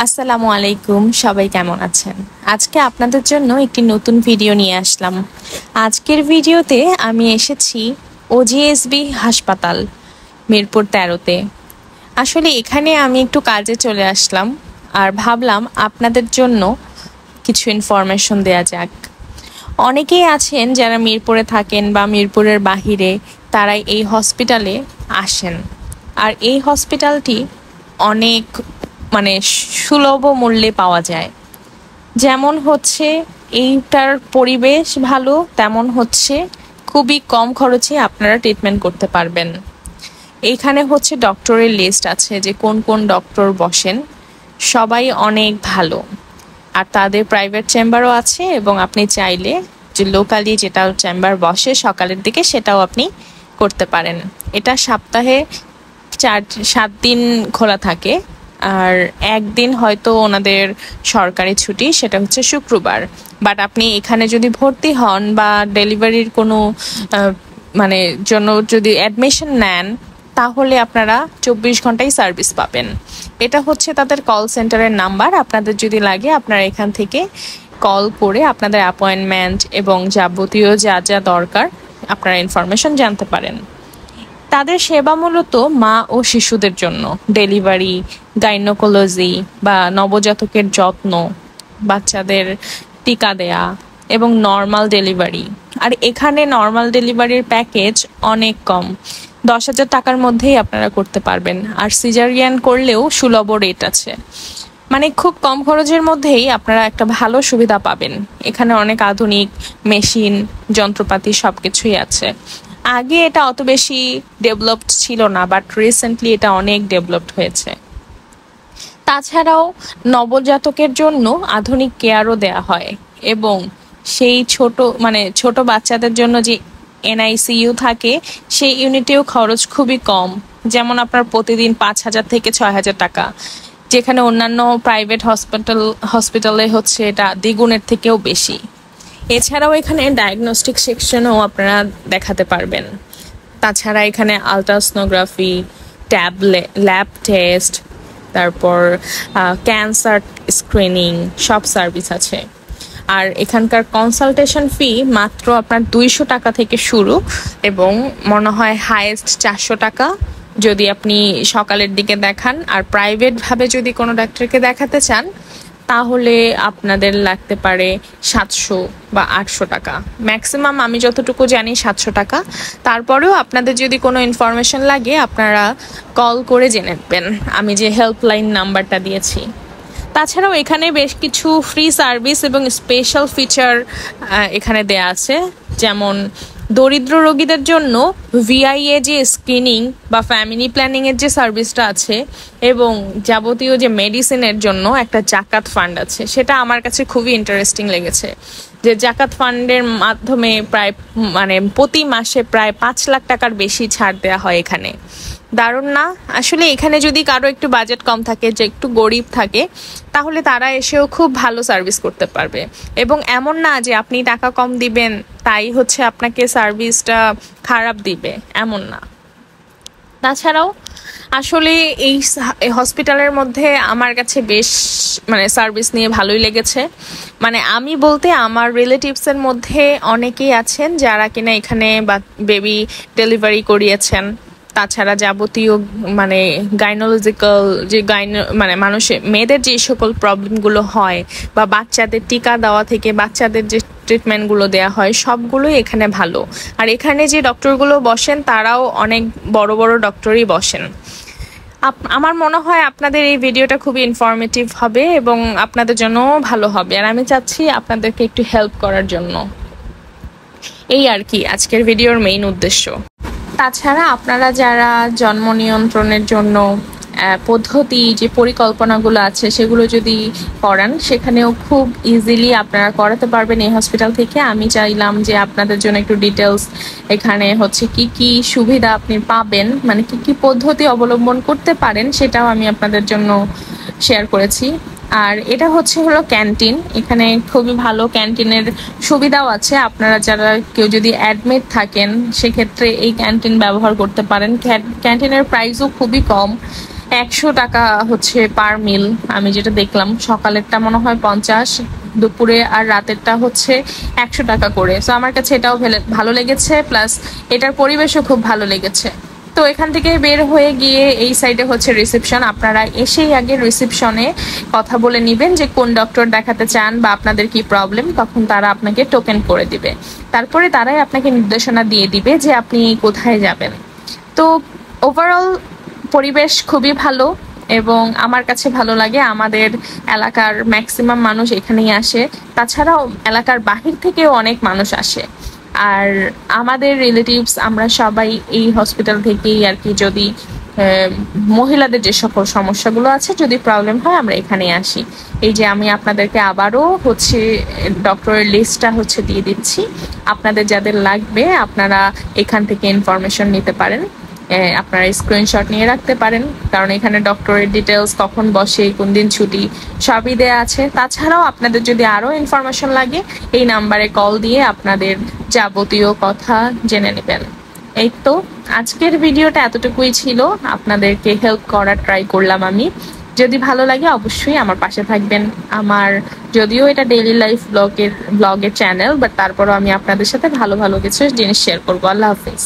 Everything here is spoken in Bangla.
আসসালামু আলাইকুম, সবাই কেমন আছেন? আজকে আপনাদের জন্য একটি নতুন ভিডিও নিয়ে আসলাম। আজকের ভিডিওতে আমি এসেছি ওজিএসবি হাসপাতাল মিরপুর 13-তে। আসলে এখানে আমি একটু কাজে চলে আসলাম আর ভাবলাম আপনাদের জন্য কিছু ইনফরমেশন দেয়া যাক। অনেকেই আছেন যারা মিরপুরে থাকেন বা মিরপুরের বাহিরে, তারাই এই হসপিটালে আসেন। আর এই হসপিটালটি অনেক সুলভ মূল্যে পাওয়া যায়। যেমন হচ্ছে এইটার পরিবেশ ভালো, তেমন হচ্ছে খুবই কম খরচে আপনারা ট্রিটমেন্ট করতে পারবেন। এইখানে হচ্ছে ডক্টরের লিস্ট আছে যে কোন কোন ডক্টর বসেন, সবাই অনেক ভালো। আর তাদের প্রাইভেট চেম্বারও আছে এবং আপনি চাইলে যে লোকালি যেটা চেম্বার বসে সকালের দিকে সেটাও আপনি করতে পারেন। এটা সপ্তাহে 4-7 দিন খোলা থাকে, আর একদিন হয়তো ওনাদের সরকারি ছুটি, সেটা হচ্ছে শুক্রবার। বাট আপনি এখানে যদি ভর্তি হন বা ডেলিভারির কোনো জন্য যদি অ্যাডমিশন নেন, তাহলে আপনারা 24 ঘন্টাই সার্ভিস পাবেন। এটা হচ্ছে তাদের কল সেন্টারের নাম্বার। আপনাদের যদি লাগে আপনারা এখান থেকে কল করে আপনাদের অ্যাপয়েন্টমেন্ট এবং যাবতীয় যা যা দরকার আপনারা ইনফরমেশন জানতে পারেন। তাদের সেবা মূলত মা ও শিশুদের জন্য, ডেলিভারি, গাইনোকোলজি বা নবজাতকের যত্ন, বাচ্চাদের টিকা দেয়া এবং নর্মাল ডেলিভারি। আর এখানে নর্মাল ডেলিভারির প্যাকেজ অনেক কম, 10,000 টাকার মধ্যেই আপনারা করতে পারবেন। আর সিজারিয়ান করলেও সুলভ রেট আছে, খুব কম খরচের মধ্যেই আপনারা একটা ভালো সুবিধা পাবেন। এখানে অনেক আধুনিক মেশিন, যন্ত্রপাতি সবকিছুই আছে। আগে এটা অত বেশি ডেভেলপড ছিল না, বাট রিসেন্টলি এটা অনেক ডেভেলপড হয়েছে। তাছাড়াও নবজাতকের জন্য আধুনিক কেয়ারও দেয়া হয় এবং সেই ছোট বাচ্চাদের জন্য যে NICU থাকে, সেই ইউনিটেও খরচ খুবই কম। যেমন আপনার প্রতিদিন 5,000 থেকে 6,000 টাকা, যেখানে অন্যান্য প্রাইভেট হসপিটালে হচ্ছে এটা দ্বিগুণের থেকেও বেশি। এছাড়াও এখানে ডায়াগনস্টিক সেকশনও আপনারা দেখাতে পারবেন। তাছাড়া এখানে আলট্রাসোনোগ্রাফি, ল্যাব টেস্ট, তারপর ক্যান্সার স্ক্রিনিং সব সার্ভিস আছে। আর এখানকার কনসালটেশন ফি মাত্র আপনার 200 টাকা থেকে শুরু এবং মনে হয় হাইয়েস্ট 400 টাকা যদি আপনি সকালের দিকে দেখান। আর প্রাইভেটভাবে যদি কোনো ডাক্তারকে দেখাতে চান, তাহলে আপনাদের লাগতে পারে 700 বা 800 টাকা। ম্যাক্সিমাম আমি যতটুকু জানি 700 টাকা। তারপরেও আপনাদের যদি কোনো ইনফরমেশন লাগে আপনারা কল করে জেনে নেবেন, আমি যে হেল্পলাইন নাম্বারটা দিয়েছি। তাছাড়াও এখানে বেশ কিছু ফ্রি সার্ভিস এবং স্পেশাল ফিচার এখানে দেয়া আছে। যেমন দরিদ্র রোগীদের জন্য VIA যে স্ক্রিনিং বা ফ্যামিলি প্ল্যানিংয়ের যে সার্ভিসটা আছে, এবং যাবতীয় যে মেডিসিনের জন্য একটা জাকাত ফান্ড আছে, সেটা আমার কাছে খুবই ইন্টারেস্টিং লেগেছে। যে জাকাত ফান্ডের মাধ্যমে প্রায় প্রতি মাসে প্রায় 5 লাখ টাকার বেশি ছাড় দেওয়া হয় এখানে। দারুণ না? আসলে এখানে যদি কারো একটু বাজেট কম থাকে, যে একটু গরিব থাকে, তাহলে তারা এসেও খুব ভালো সার্ভিস করতে পারবে। এবং এমন না যে আপনি টাকা কম দিবেন তাই হচ্ছে আপনাকে সার্ভিসটা খারাপ দিবে, এমন না। তাছাড়াও আসলে এই হসপিটালের মধ্যে আমার কাছে বেশ সার্ভিস নিয়ে ভালোই লেগেছে। আমি বলতে আমার রিলেটিভসের মধ্যে অনেকেই আছেন যারা কিনা এখানে বেবি ডেলিভারি করিয়েছেন। তাছাড়া যাবতীয় গাইনোলজিক্যাল যে মানুষের মেয়েদের যে সকল প্রবলেমগুলো হয় বা বাচ্চাদের টিকা দেওয়া থেকে বাচ্চাদের যে ট্রিটমেন্টগুলো দেওয়া হয়, সবগুলোই এখানে ভালো। আর এখানে যে ডক্টরগুলো বসেন তারাও অনেক বড় বড় ডক্টরই বসেন। আমার মনে হয় আপনাদের এই ভিডিওটা খুবই ইনফরমেটিভ হবে এবং আপনাদের জন্য ভালো হবে। আর আমি চাচ্ছি আপনাদেরকে একটু হেল্প করার জন্য। এই আর কি আজকের ভিডিওর মেইন উদ্দেশ্য। তাছাড়া আপনারা যারা জন্ম নিয়ন্ত্রণের জন্য পদ্ধতি যে পরিকল্পনাগুলো আছে সেগুলো যদি করান, সেখানেও খুব ইজিলি আপনারা করাতে পারবেন এই হসপিটাল থেকে। আমি চাইলাম যে আপনাদের জন্য একটু ডিটেলস এখানে হচ্ছে কি কি সুবিধা আপনি পাবেন, কি কি পদ্ধতি অবলম্বন করতে পারেন, সেটাও আমি আপনাদের জন্য শেয়ার করেছি। আর এটা হলো ক্যান্টিন। এখানে খুবই ভালো ক্যান্টিনের সুবিধাও আছে। আপনারা যারা কেউ যদি অ্যাডমিট থাকেন সেক্ষেত্রে এই ক্যান্টিন ব্যবহার করতে পারেন। ক্যান্টিনের প্রাইসও খুবই কম 100 টাকা হচ্ছে পার মিল। আমি যেটা দেখলাম সকালেরটা মনে হয় 50, দুপুরে আর রাতেরটা হচ্ছে 100 টাকা করে। সো আমার কাছে এটাও ভালো লেগেছে, প্লাস এটার পরিবেশও খুব ভালো লেগেছে। তো এখান থেকে বের হয়ে গিয়ে এই সাইডে হচ্ছে রিসেপশন। আপনারা এসেই আগে রিসেপশনে কথা বলে নিবেন যে কোন ডক্টর দেখাতে চান বা আপনাদের কি প্রবলেম, তখন তারা আপনাকে টোকেন করে দিবে। তারপরে তারাই আপনাকে নির্দেশনা দিয়ে দিবে যে আপনি কোথায় যাবেন। তো ওভারঅল পরিবেশ খুবই ভালো এবং আমার কাছে ভালো লাগে। আমাদের এলাকার ম্যাক্সিমাম মানুষ এখানেই আসে, তাছাড়াও এলাকার বাহির থেকেও অনেক মানুষ আসে। আর আমাদের রিলেটিভস আমরা সবাই এই হসপিটাল থেকেই আর কি, যদি মহিলাদের যে সকল সমস্যাগুলো আছে, যদি প্রবলেম হয় আমরা এখানে আসি। এই যে আমি আপনাদেরকে আবারও হচ্ছে ডক্টরের লিস্টটা হচ্ছে দিয়ে দিচ্ছি, আপনাদের যাদের লাগবে আপনারা এখান থেকে ইনফরমেশন নিতে পারেন। আপনারা স্ক্রিনশট নিয়ে রাখতে পারেন, কারণ এখানে ডক্টরের ডিটেলস, কখন বসে, কোন দিন ছুটি, সবই দেয়া আছে। তাছাড়াও আপনাদের যদি আরো ইনফরমেশন লাগে এই নাম্বারে কল দিয়ে আপনাদের যাবতীয় কথা জেনে নেবেন। এই তো আজকের ভিডিওটা এতটুকুই ছিল, আপনাদেরকে হেল্প করার ট্রাই করলাম আমি। যদি ভালো লাগে অবশ্যই আমার পাশে থাকবেন। আমার যদিও এটা ডেইলি লাইফ ব্লগের চ্যানেল, বাট তারপরও আমি আপনাদের সাথে ভালো ভালো কিছু জিনিস শেয়ার করবো। আল্লাহ হাফিজ।